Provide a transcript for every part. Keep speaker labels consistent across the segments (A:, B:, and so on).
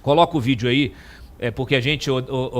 A: Coloca o vídeo aí, porque a gente,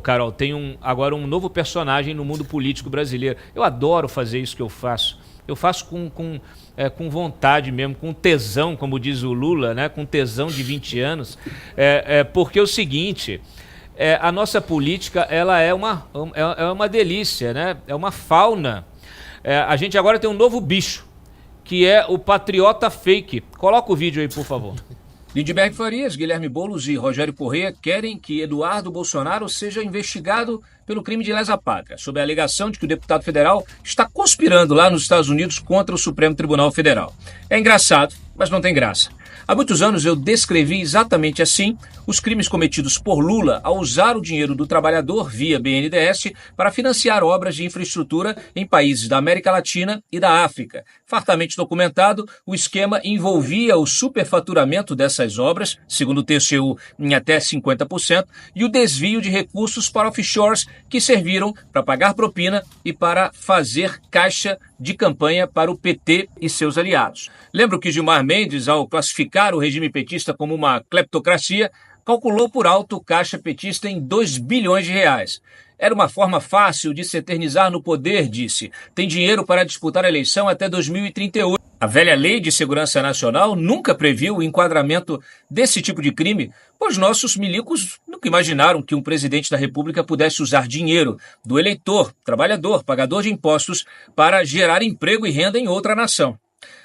A: Carol, tem agora um novo personagem no mundo político brasileiro. Eu adoro fazer isso que eu faço. Eu faço com vontade mesmo, com tesão, como diz o Lula, né? Com tesão de 20 anos. Porque é o seguinte, a nossa política ela é uma delícia, né? É uma fauna. A gente agora tem um novo bicho, que é o patriota fake. Coloca o vídeo aí, por favor.
B: Lindbergh Farias, Guilherme Boulos e Rogério Corrêa querem que Eduardo Bolsonaro seja investigado pelo crime de lesa pátria, sob a alegação de que o deputado federal está conspirando lá nos Estados Unidos contra o Supremo Tribunal Federal. É engraçado, mas não tem graça. Há muitos anos eu descrevi exatamente assim os crimes cometidos por Lula ao usar o dinheiro do trabalhador via BNDES para financiar obras de infraestrutura em países da América Latina e da África. Fartamente documentado, o esquema envolvia o superfaturamento dessas obras, segundo o TCU, em até 50%, e o desvio de recursos para offshores que serviram para pagar propina e para fazer caixa de campanha para o PT e seus aliados. Lembro que Gilmar Mendes, ao classificar o regime petista como uma cleptocracia, calculou por alto o caixa petista em 2 bilhões de reais. Era uma forma fácil de se eternizar no poder, disse. Tem dinheiro para disputar a eleição até 2038. A velha Lei de Segurança Nacional nunca previu o enquadramento desse tipo de crime, pois nossos milicos nunca imaginaram que um presidente da República pudesse usar dinheiro do eleitor, trabalhador, pagador de impostos, para gerar emprego e renda em outra nação.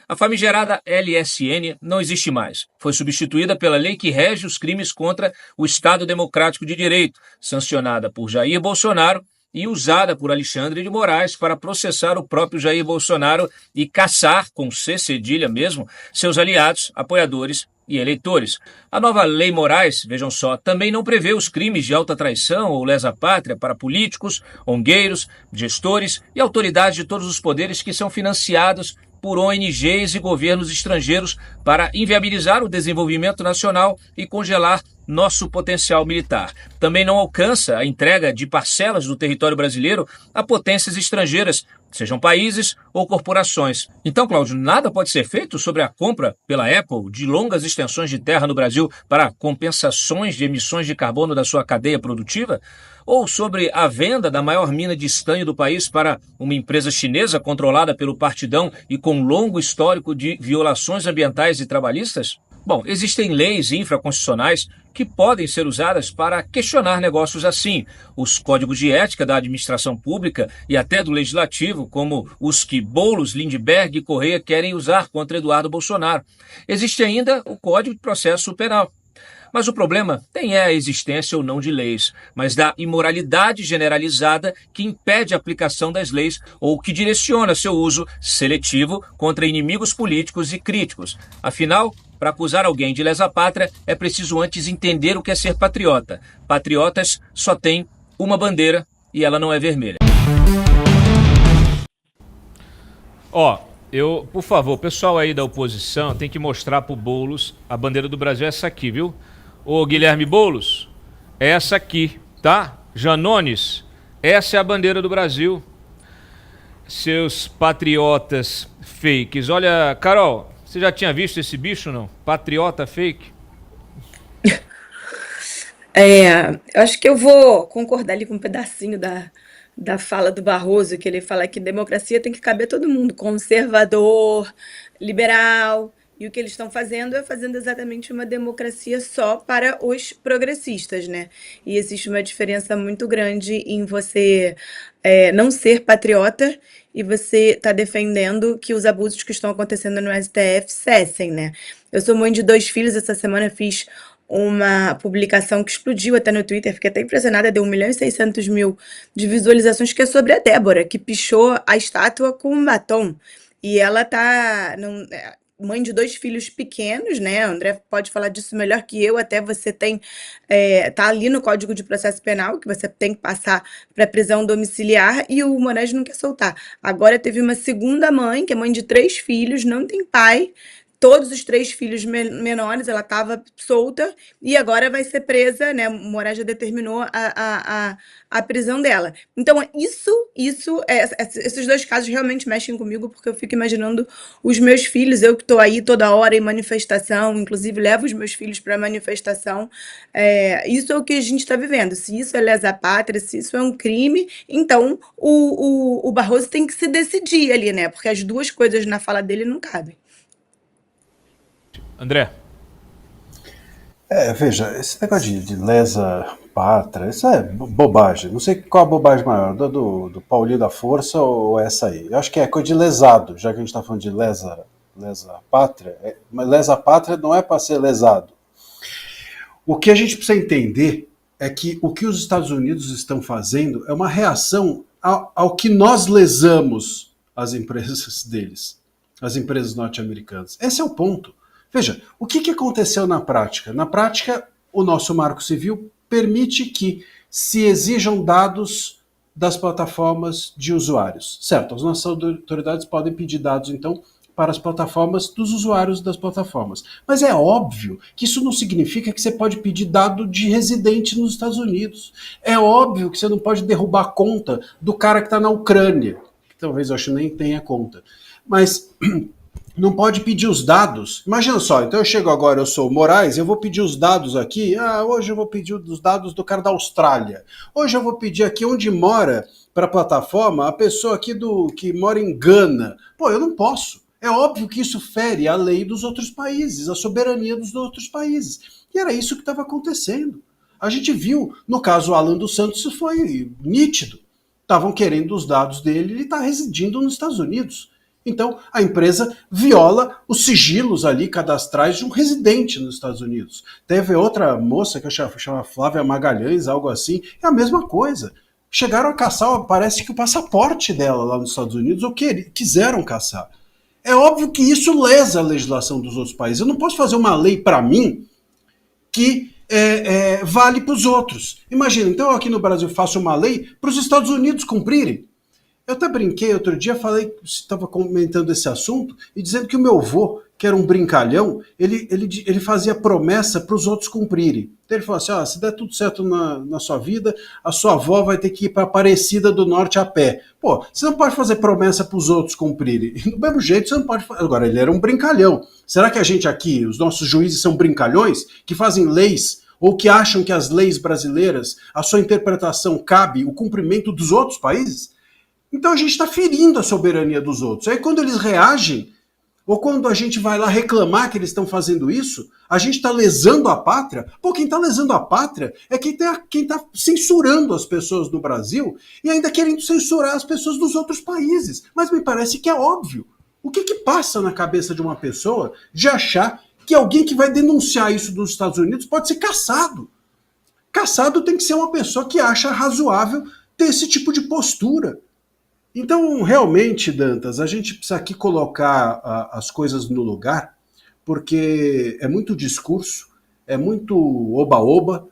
B: A famigerada LSN não existe mais. Foi substituída pela lei que rege os crimes contra o Estado Democrático de Direito, sancionada por Jair Bolsonaro e usada por Alexandre de Moraes para processar o próprio Jair Bolsonaro e caçar, com C cedilha mesmo, seus aliados, apoiadores e eleitores. A nova Lei Moraes, vejam só, também não prevê os crimes de alta traição ou lesa-pátria para políticos, ongueiros, gestores e autoridades de todos os poderes que são financiados por ONGs e governos estrangeiros para inviabilizar o desenvolvimento nacional e congelar nosso potencial militar. Também não alcança a entrega de parcelas do território brasileiro a potências estrangeiras, sejam países ou corporações. Então, Cláudio, nada pode ser feito sobre a compra pela Apple de longas extensões de terra no Brasil para compensações de emissões de carbono da sua cadeia produtiva? Ou sobre a venda da maior mina de estanho do país para uma empresa chinesa controlada pelo Partidão e com longo histórico de violações ambientais e trabalhistas? Bom, existem leis infraconstitucionais que podem ser usadas para questionar negócios assim. Os códigos de ética da administração pública e até do legislativo, como os que Boulos, Lindbergh e Corrêa querem usar contra Eduardo Bolsonaro. Existe ainda o Código de Processo Penal. Mas o problema nem é a existência ou não de leis, mas da imoralidade generalizada que impede a aplicação das leis ou que direciona seu uso seletivo contra inimigos políticos e críticos. Afinal, para acusar alguém de lesa-pátria, é preciso antes entender o que é ser patriota. Patriotas só têm uma bandeira e ela não é vermelha.
A: Por favor, pessoal aí da oposição tem que mostrar pro Boulos a bandeira do Brasil, essa aqui, viu? Ô Guilherme Boulos, é essa aqui, tá? Janones, essa é a bandeira do Brasil. Seus patriotas fakes. Olha, Carol, você já tinha visto esse bicho, não? Patriota fake?
C: Eu acho que eu vou concordar ali com um pedacinho da fala do Barroso, que ele fala que democracia tem que caber todo mundo, conservador, liberal. E o que eles estão fazendo é fazendo exatamente uma democracia só para os progressistas, né? E existe uma diferença muito grande em você não ser patriota e você tá defendendo que os abusos que estão acontecendo no STF cessem, né? Eu sou mãe de 2 filhos, essa semana fiz uma publicação que explodiu até no Twitter, fiquei até impressionada, deu 1.600.000 de visualizações, que é sobre a Débora, que pichou a estátua com um batom. E ela tá mãe de 2 filhos pequenos, né? O André pode falar disso melhor que eu. Até você tem tá ali no Código de Processo Penal que você tem que passar para prisão domiciliar, e o Moraes não quer soltar. Agora teve uma segunda mãe, que é mãe de 3 filhos, não tem pai, todos os 3 filhos menores, ela estava solta e agora vai ser presa, né? O Moraes já determinou a prisão dela. Então, esses 2 casos realmente mexem comigo, porque eu fico imaginando os meus filhos, eu que estou aí toda hora em manifestação, inclusive levo os meus filhos para manifestação. Isso é o que a gente está vivendo. Se isso é lesa pátria, se isso é um crime, então o Barroso tem que se decidir ali, né? Porque as 2 coisas na fala dele não cabem.
A: André.
D: Veja, esse negócio de lesa pátria, isso é bobagem. Não sei qual a bobagem maior, do Paulinho da Força ou essa aí. Eu acho que é coisa de lesado, já que a gente está falando de lesa pátria. Mas lesa pátria não é para ser lesado. O que a gente precisa entender é que o que os Estados Unidos estão fazendo é uma reação ao que nós lesamos as empresas deles, as empresas norte-americanas. Esse é o ponto. Veja, o que aconteceu na prática? Na prática, o nosso Marco Civil permite que se exijam dados das plataformas de usuários. Certo, as nossas autoridades podem pedir dados, então, para as plataformas dos usuários das plataformas. Mas é óbvio que isso não significa que você pode pedir dado de residente nos Estados Unidos. É óbvio que você não pode derrubar a conta do cara que está na Ucrânia, que talvez eu acho nem tenha conta. Mas não pode pedir os dados. Imagina só, então eu chego agora, eu sou o Moraes, eu vou pedir os dados aqui. Hoje eu vou pedir os dados do cara da Austrália. Hoje eu vou pedir aqui onde mora para a plataforma a pessoa aqui que mora em Gana. Pô, eu não posso. É óbvio que isso fere a lei dos outros países, a soberania dos outros países. E era isso que estava acontecendo. A gente viu, no caso Alan dos Santos, isso foi nítido. Estavam querendo os dados dele, ele está residindo nos Estados Unidos. Então, a empresa viola os sigilos ali cadastrais de um residente nos Estados Unidos. Teve outra moça que eu chamo Flávia Magalhães, algo assim, é a mesma coisa. Chegaram a caçar, parece que o passaporte dela lá nos Estados Unidos, ou quiseram caçar. É óbvio que isso lesa a legislação dos outros países. Eu não posso fazer uma lei para mim que vale para os outros. Imagina, então eu aqui no Brasil faço uma lei para os Estados Unidos cumprirem. Eu até brinquei outro dia, estava comentando esse assunto e dizendo que o meu avô, que era um brincalhão, ele fazia promessa para os outros cumprirem. Então ele falou assim, se der tudo certo na sua vida, a sua avó vai ter que ir para Aparecida do Norte a pé. Pô, você não pode fazer promessa para os outros cumprirem. Do mesmo jeito, você não pode fazer. Agora, ele era um brincalhão. Será que a gente aqui, os nossos juízes são brincalhões que fazem leis ou que acham que as leis brasileiras, a sua interpretação cabe o cumprimento dos outros países? Então a gente está ferindo a soberania dos outros. Aí quando eles reagem, ou quando a gente vai lá reclamar que eles estão fazendo isso, a gente está lesando a pátria. Pô, quem está lesando a pátria é quem está censurando as pessoas do Brasil e ainda querendo censurar as pessoas dos outros países. Mas me parece que é óbvio. O que passa na cabeça de uma pessoa de achar que alguém que vai denunciar isso dos Estados Unidos pode ser caçado? Caçado tem que ser uma pessoa que acha razoável ter esse tipo de postura. Então, realmente, Dantas, a gente precisa aqui colocar as coisas no lugar, porque é muito discurso, é muito oba-oba,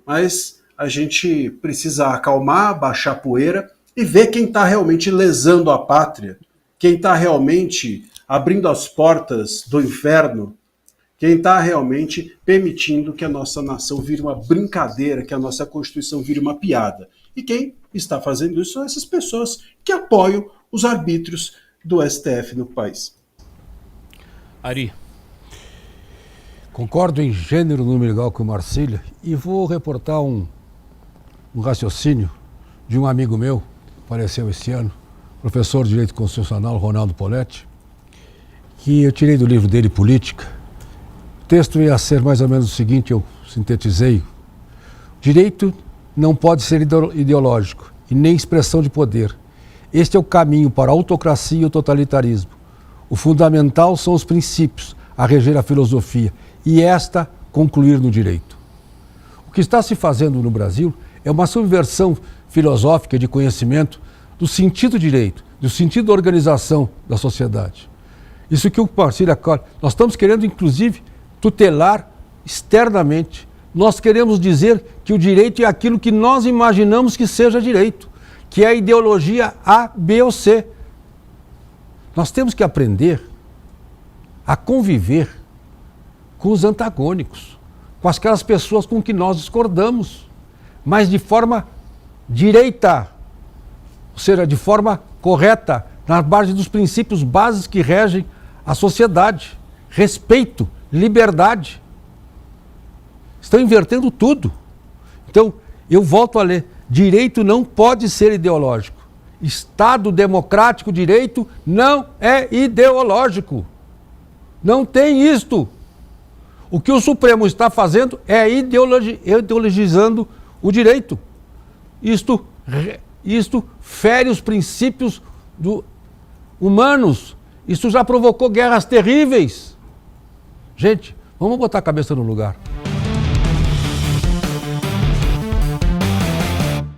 D: mas a gente precisa acalmar, baixar a poeira e ver quem está realmente lesando a pátria, quem está realmente abrindo as portas do inferno, quem está realmente permitindo que a nossa nação vire uma brincadeira, que a nossa Constituição vire uma piada. E quem está fazendo isso são essas pessoas que apoiam os arbítrios do STF no país.
A: Ari.
E: Concordo em gênero, número igual com o Marcília e vou reportar um raciocínio de um amigo meu, faleceu esse ano, professor de Direito Constitucional, Ronaldo Poletti, que eu tirei do livro dele, Política. O texto ia ser mais ou menos o seguinte, eu sintetizei. Direito não pode ser ideológico e nem expressão de poder. Este é o caminho para a autocracia e o totalitarismo. O fundamental são os princípios a reger a filosofia e esta concluir no direito. O que está se fazendo no Brasil é uma subversão filosófica de conhecimento do sentido direito, do sentido da organização da sociedade. Isso que o Marcílio acolhe. Nós estamos querendo, inclusive, tutelar externamente. Nós queremos dizer que o direito é aquilo que nós imaginamos que seja direito, que é a ideologia A, B ou C. Nós temos que aprender a conviver com os antagônicos, com aquelas pessoas com que nós discordamos, mas de forma direita, ou seja, de forma correta, na base dos princípios básicos que regem a sociedade. Respeito, liberdade. Estão invertendo tudo. Então, eu volto a ler. Direito não pode ser ideológico. Estado democrático, direito, não é ideológico. Não tem isto. O que o Supremo está fazendo é ideologizando o direito. Isto fere os princípios humanos. Isso já provocou guerras terríveis. Gente, vamos botar a cabeça no lugar.